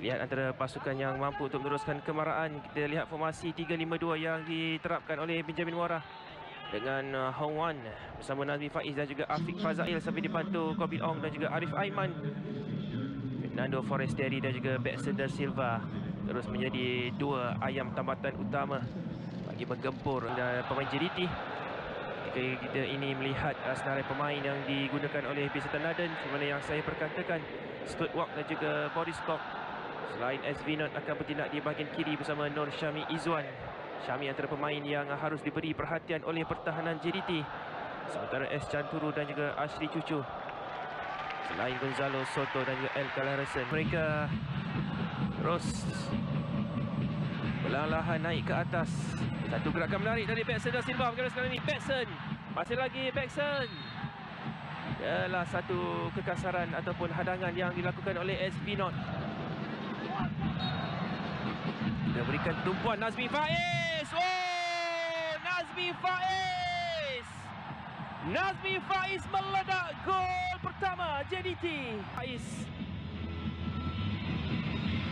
lihat antara pasukan yang mampu untuk meneruskan kemarahan. Kita lihat formasi 3-5-2 yang diterapkan oleh Benjamin Warah dengan Hong Wan bersama Nazmi Faiz dan juga Afiq Fazail sambil dibantu Kobil Ong dan juga Arif Aiman. Fernando Forestieri dan juga Baxter da Silva terus menjadi dua ayam tambatan utama bagi menggempur pemain JDT. Ketika kita ini melihat senarai pemain yang digunakan oleh Beserta Naden, sebenarnya yang saya perkatakan Stuart Walk dan juga Boris Kok. Selain SV Not akan bertindak di bahagian kiri bersama Nur Syami Izzuan. Syami antara pemain yang harus diberi perhatian oleh pertahanan JDT. Sementara S. Chanturu dan juga Ashri Cucu. Selain Gonzalo Soto dan juga El Kalarasan, mereka terus perlahan-lahan naik ke atas. Satu gerakan menarik dari Baxter da Silva. Bagaimana sekarang ini Baxter, masih lagi Baxter. Ialah satu kekasaran ataupun hadangan yang dilakukan oleh SV Not. Kita berikan tumpuan Nazmi Faiz. Oh, Nazmi Faiz. Nazmi Faiz meledak gol pertama JDT. Faiz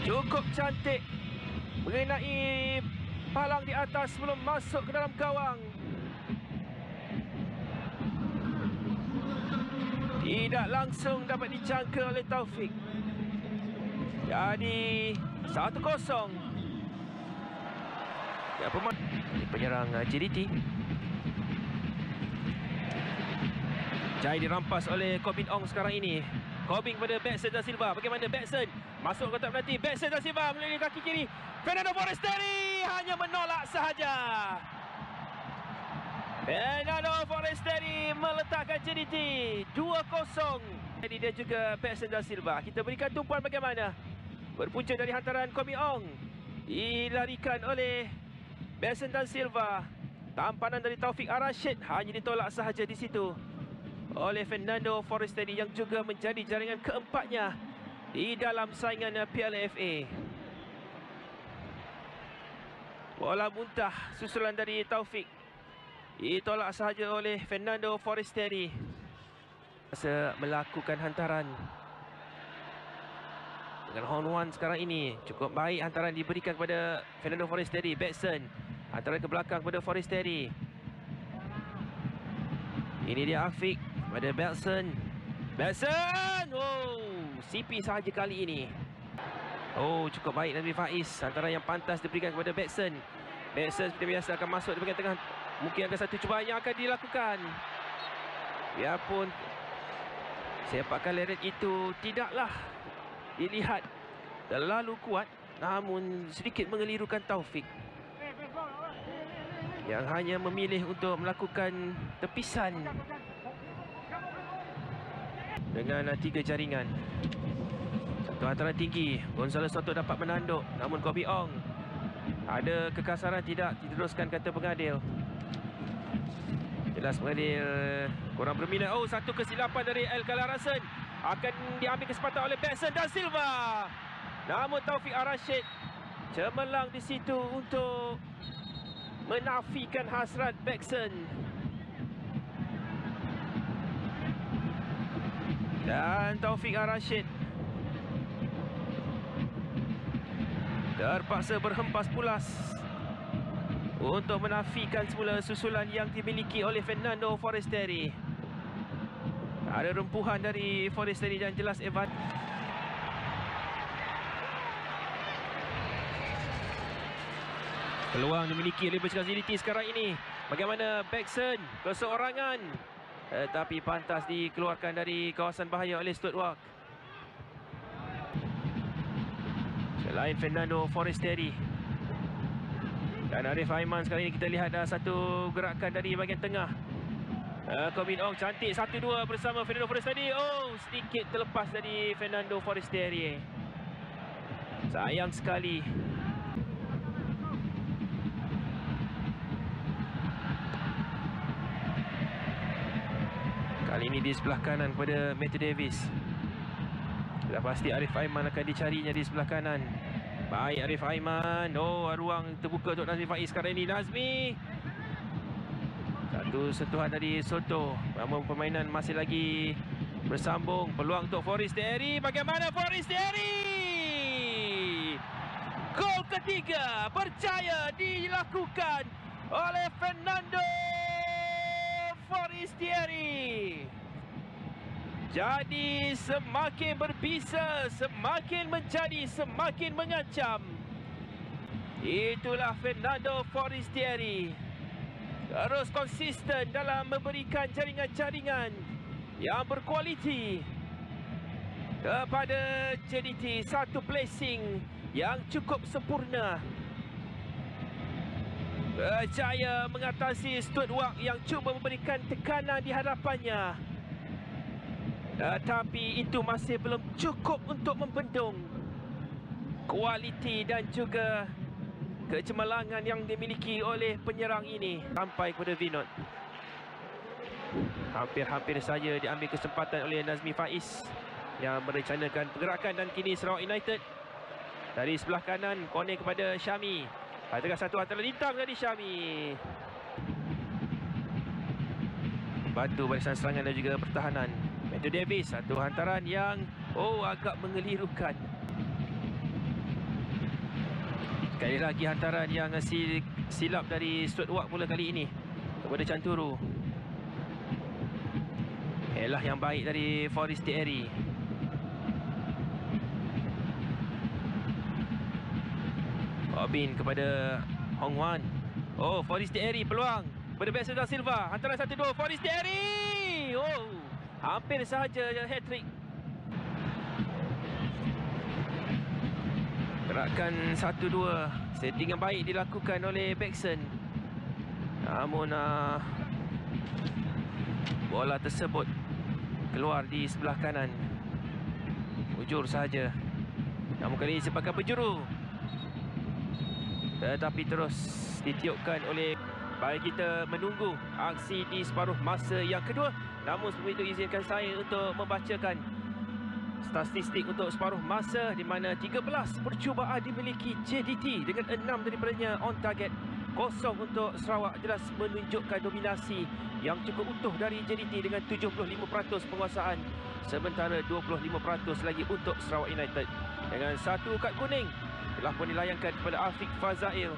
cukup cantik mengenai palang di atas sebelum masuk ke dalam gawang. Tidak langsung dapat dijangka oleh Taufik. Jadi 1-0. Ya, penyerang JDT. Jai dirampas oleh Kobin Ong sekarang ini. Kobin pada Baxter da Silva. Bagaimana Baxter masuk kotak penalti. Baxter da Silva melalui kaki kiri. Fernando Forestieri hanya menolak sahaja. Fernando Forestieri meletakkan JDT 2-0. Jadi dia juga Baxter da Silva. Kita berikan tumpuan bagaimana. Berpunca dari hantaran Kobin Ong. Dilarikan oleh Baxter da Silva. Tampanan dari Taufik Ar-Rashid hanya ditolak sahaja di situ oleh Fernando Forestieri yang juga menjadi jaringan keempatnya di dalam saingan Piala FA. Bola muntah susulan dari Taufik ditolak sahaja oleh Fernando Forestieri. Masa melakukan hantaran dengan Hong Wan sekarang ini. Cukup baik hantaran diberikan kepada Fernando Forestieri. Baxter hantaran ke belakang kepada Forestieri. Ini dia Afiq pada Baxter. Baxter! Oh, CP sahaja kali ini. Oh, cukup baik Nazmi Faiz. Antara yang pantas diberikan kepada Baxter. Baxter seperti biasa akan masuk di bahagian tengah. Mungkin ada satu cubaan yang akan dilakukan. Biarpun sepakan leret itu tidaklah dilihat terlalu kuat, namun sedikit mengelirukan Taufik yang hanya memilih untuk melakukan tepisan dengan 3 jaringan. Satu hantaran tinggi, Gonzalo Soto dapat menanduk, namun Kobi Ong ada kekasaran, tidak diteruskan kata pengadil. Jelas pengadil kurang berminat. Oh, satu kesilapan dari El Kalarasan. Akan diambil kesempatan oleh Baxter da Silva. Namun Taufik Ar-Rashid cemerlang di situ untuk menafikan hasrat Baxter. Dan Taufik Ar-Rashid terpaksa berhempas pulas untuk menafikan semula susulan yang dimiliki oleh Fernando Forestieri. Ada rempuhan dari Forestieri dan jelas Evan. Peluang dimiliki oleh Besiktas JDT sekarang ini. Bagaimana Baxter keseorangan, tapi pantas dikeluarkan dari kawasan bahaya oleh Stuart Walk. Selain Fernando Forestieri dan Arif Aiman, sekarang ini kita lihat satu gerakan dari bahagian tengah. Kobin Ong cantik 1-2 bersama Fernando Forestieri. Oh, sedikit terlepas dari Fernando Forestieri. Sayang sekali. Kali ini di sebelah kanan kepada Matthew Davis. Sudah pasti Arif Aiman akan dicarinya di sebelah kanan. Baik Arif Aiman. Oh, ruang terbuka untuk Nazmi Faiz sekarang ini. Nazmi. Satu sentuhan dari Soto. Namun permainan masih lagi. bersambung. Peluang untuk Forestieri. Bagaimana Forestieri? ketiga berjaya dilakukan oleh Fernando Forestieri. Jadi semakin berbisa, semakin menjadi semakin mengancam. Itulah Fernando Forestieri. Terus konsisten dalam memberikan jaringan-jaringan yang berkualiti kepada JDT. Satu placing yang cukup sempurna. Berjaya mengatasi Stuart Wak yang cuba memberikan tekanan di hadapannya. Tetapi itu masih belum cukup untuk membendung kualiti dan juga kecemerlangan yang dimiliki oleh penyerang ini. Sampai kepada Vinod. Hampir-hampir saja diambil kesempatan oleh Nazmi Faiz yang merencanakan pergerakan, dan kini Sarawak United dari sebelah kanan corner kepada Syami. Tengah satu hantaran hitam dari Syami. Bantu barisan serangan dan juga pertahanan. Matthew Davis, satu hantaran yang agak mengelirukan. Sekali lagi hantaran yang silap dari Stuart Wak pula kali ini kepada Canturu. Elah yang baik dari Forestieri. Robin kepada Hong Wan. Forestieri peluang kepada Bexter da Silva. Hantaran 1-2 Forestieri. Hampir sahaja hat-trick. Gerakan 1-2. Setting yang baik dilakukan oleh Bexton. Namun bola tersebut keluar di sebelah kanan. Bujur sahaja. Namun kali ini sepakat penjuru. Tetapi terus ditiupkan oleh. Baik, kita menunggu aksi di separuh masa yang kedua. Namun sebelum itu izinkan saya untuk membacakan statistik untuk separuh masa, di mana 13 percubaan dimiliki JDT dengan 6 daripadanya on target. 0 untuk Sarawak. Jelas menunjukkan dominasi yang cukup utuh dari JDT dengan 75% penguasaan. Sementara 25% lagi untuk Sarawak United. Dengan satu kad kuning telah pun dilayangkan kepada Afiq Fazail.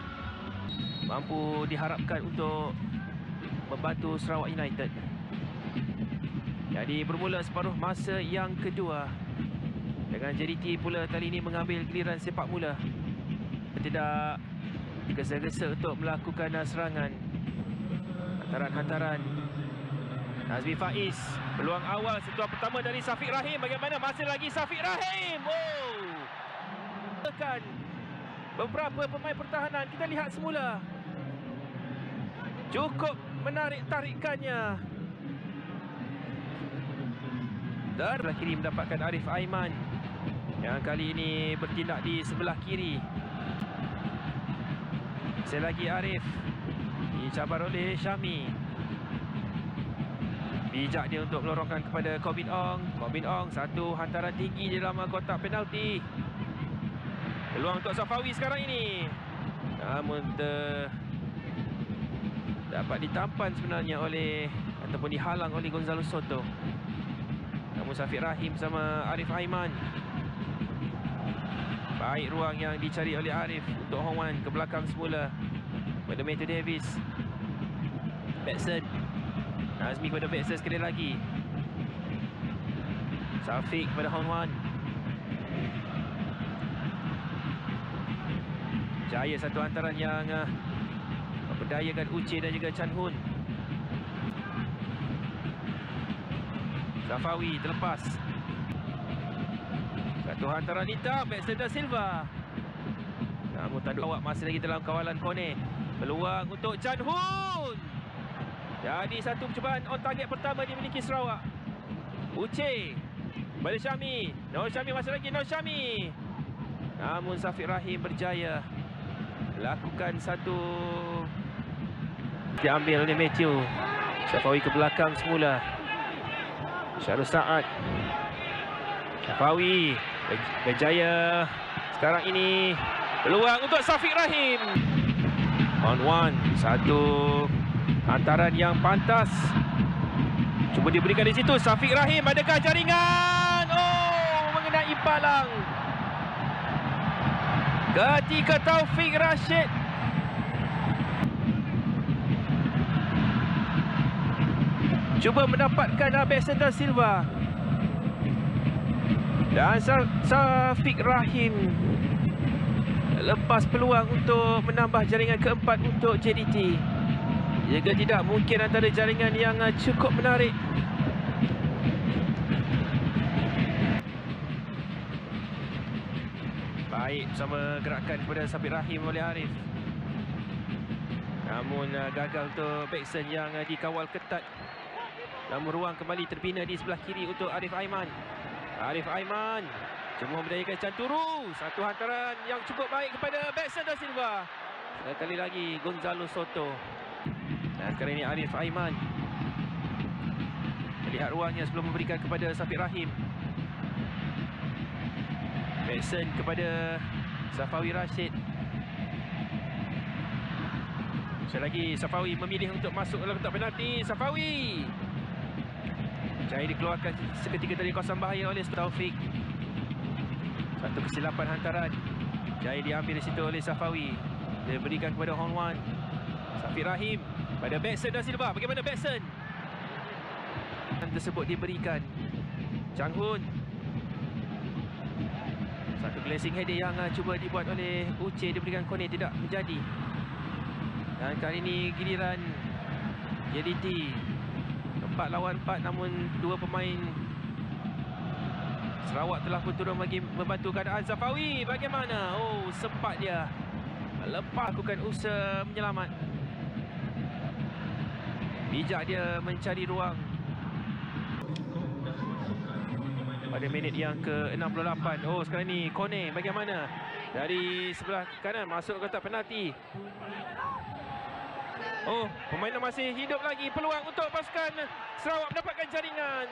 Mampu diharapkan untuk membantu Sarawak United. Jadi bermula separuh masa yang kedua dengan JDT pula kali ini mengambil giliran sepak mula. Tidak gesa-gesa untuk melakukan serangan. Hantaran-hantaran Nazmi Faiz. Peluang awal sentuhan pertama dari Safiq Rahim. Bagaimana masih lagi Safiq Rahim? Tekan beberapa pemain pertahanan. Kita lihat semula. Cukup menarik tarikannya. Dan sebelah kiri mendapatkan Arif Aiman yang kali ini bertindak di sebelah kiri. Sekali lagi Arif dicabar oleh Syami. Bijak dia untuk melorongkan kepada Corbin Ong. Corbin Ong, satu hantaran tinggi di dalam kotak penalti. Peluang untuk Safawi sekarang ini. Namun dapat ditampan sebenarnya oleh ataupun dihalang oleh Gonzalo Soto. Namun Safiq Rahim sama Arif Aiman. Baik ruang yang dicari oleh Arif untuk Hong Wan ke belakang semula. Kepada Matthew Davis. Bexton. Nazmi kepada Bexton sekali lagi. Safiq kepada Hong Wan. Jaya satu hantaran yang memperdayakan Uche dan juga Chan Hun. Safawi terlepas. Satu hantaran hitam Bexter da Silva. Namun tanduk awak masih lagi dalam kawalan corner. Peluang untuk Chan Hun. Jadi satu percubaan on target pertama dimiliki Sarawak. Uche kepada Syami. Nur Syami masih lagi Nur Syami. Namun Safiq Rahim berjaya lakukan satu. Diambil oleh Matthew. Safawi ke belakang semula. Syarul Saad. Safawi berjaya sekarang ini. Peluang untuk Safiq Rahim. On one. Satu hantaran yang pantas. Cuba diberikan di situ. Safiq Rahim, adakah jaringan? Mengenai palang. Ketika Taufik Rashid cuba mendapatkan Bekson da Silva, dan Syafiq Rahim lepas peluang untuk menambah jaringan keempat untuk JDT. Jika tidak, mungkin antara jaringan yang cukup menarik. Baik bersama gerakan kepada Syafiq Rahim oleh Arif. Namun gagal untuk Bekson yang dikawal ketat. Namun ruang kembali terbina di sebelah kiri untuk Arif Aiman. Arif Aiman cuma berdayakan Canturu. Satu hantaran yang cukup baik kepada Bekson da Silva. Sekali lagi Gonzalo Soto. Dan sekarang ini Arif Aiman melihat ruangnya sebelum memberikan kepada Syafiq Rahim. Bekson kepada Safawi Rashid. Sekali lagi Safawi memilih untuk masuk dalam kotak penalti. Safawi cari dikeluarkan seketika dari kawasan bahaya oleh Taufik. Satu kesilapan hantaran. Jaya diambil di situ oleh Safawi. Dia berikan kepada Hong Wan. Syafiq Rahim pada Bekson da Silva. Bagaimana Bekson? Tersebut diberikan Chang Hun. Satu glancing header yang cuba dibuat oleh Uche, diberikan Kone, tidak menjadi. Dan kali ini giliran JDT 4 lawan 4, namun dua pemain Sarawak telah pun turun bagi membantu keadaan. Safawi bagaimana? Oh, sempat dia lepas lakukan usaha menyelamat. Bijak dia mencari ruang. Pada minit yang ke-68. Oh, sekarang ni Kone bagaimana? Dari sebelah kanan masuk ke kotak penalti. Oh, permainan masih hidup lagi. Peluang untuk pasukan Sarawak mendapatkan jaringan.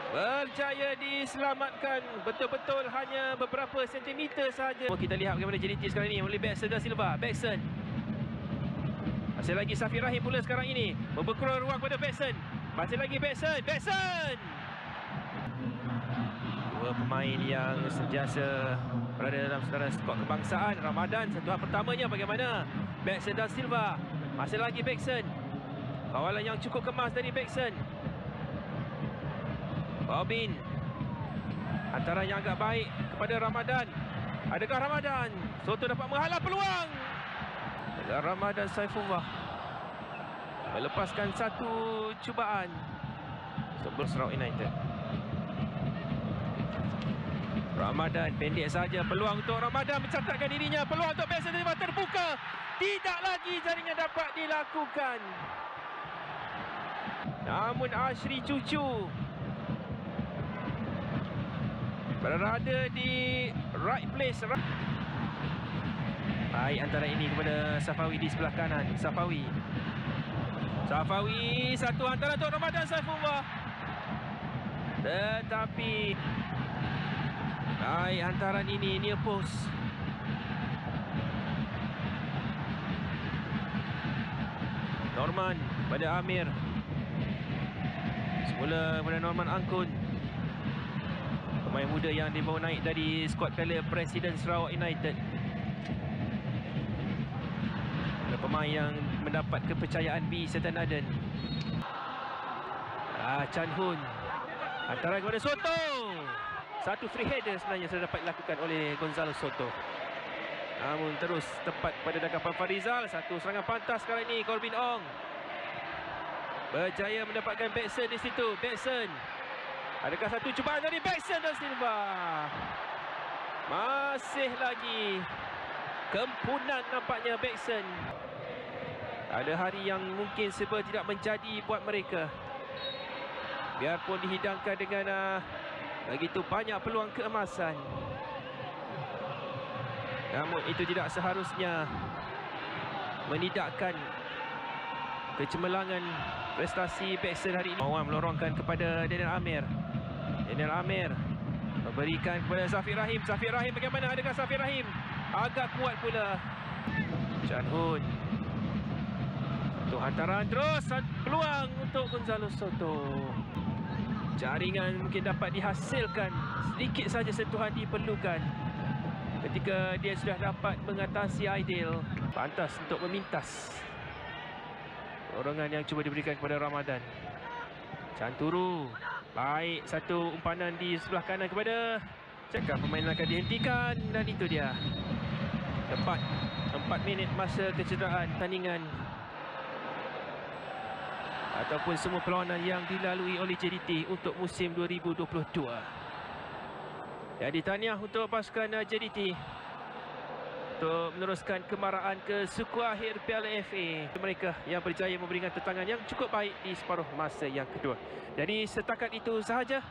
Berjaya diselamatkan. Betul-betul hanya beberapa sentimeter sahaja. Kita lihat bagaimana JDT sekarang ini oleh Bekson da Silva. Bekson. Masih lagi Syafiq Rahim pula sekarang ini. Membuka ruang kepada Bekson. Masih lagi Bekson. Bekson. Dua pemain yang sentiasa berada dalam saudara skuad kebangsaan. Ramadan sentuhan pertamanya bagaimana? Bekson da Silva. Masih lagi Bekson. Kawalan yang cukup kemas dari Bekson. Robin. Antara yang agak baik kepada Ramadan. Adakah Ramadan? Soto dapat menghalau peluang. Ramadan Saifullah melepaskan satu cubaan sebelum Sarawak United. Ramadan pendek saja, peluang untuk Ramadan mencatatkan dirinya. Peluang untuk Bekson terbuka. Tidak lagi jaringan dapat dilakukan. Namun Ashri Cucu berada di right place. Baik antara ini kepada Safawi di sebelah kanan. Safawi. Satu hantaran untuk Ramadan Saifullah. Tetapi baik hantaran ini near post. Norman pada Amir. Semula pada Norman Angkun. Pemain muda yang dibawa naik dari skuad piala Presiden Sarawak United. Pemain yang mendapat kepercayaan B serta Naden. Chan Hun. Antara kepada Soto. Satu free header sebenarnya sudah dapat dilakukan oleh Gonzalo Soto. Namun terus tepat pada dakapan Farizal. Satu serangan pantas sekarang ini Corbin Ong. Berjaya mendapatkan Bekson di situ. Bekson. Adakah satu cubaan dari Bekson da Silva? Masih lagi kempunan nampaknya Bekson. Ada hari yang mungkin serba tidak menjadi buat mereka. Biarpun dihidangkan dengan begitu banyak peluang keemasan. Namun itu tidak seharusnya menidakkan kecemerlangan prestasi Bekson hari ini. Mawan melorongkan kepada Daniel Amir. Daniel Amir memberikan kepada Syafiq Rahim. Syafiq Rahim bagaimana? Adakah Syafiq Rahim? Agak kuat pula. Chan Hun. Satu hantaran terus. Peluang untuk Gonzalo Soto. Jaringan mungkin dapat dihasilkan. Sedikit saja sentuhan diperlukan ketika dia sudah dapat mengatasi Aidil. Pantas untuk memintas. Dorongan yang cuba diberikan kepada Ramadan. Canturu. Baik, satu umpanan di sebelah kanan kepada cakap permainan akan dihentikan. Dan itu dia. Tepat 4 minit masa kecederaan tandingan ataupun semua perlawanan yang dilalui oleh JDT untuk musim 2022. Jadi tahniah untuk pasukan JDT untuk meneruskan kemarahan ke suku akhir Piala FA. Mereka yang berjaya memberikan tentangan yang cukup baik di separuh masa yang kedua. Jadi setakat itu sahaja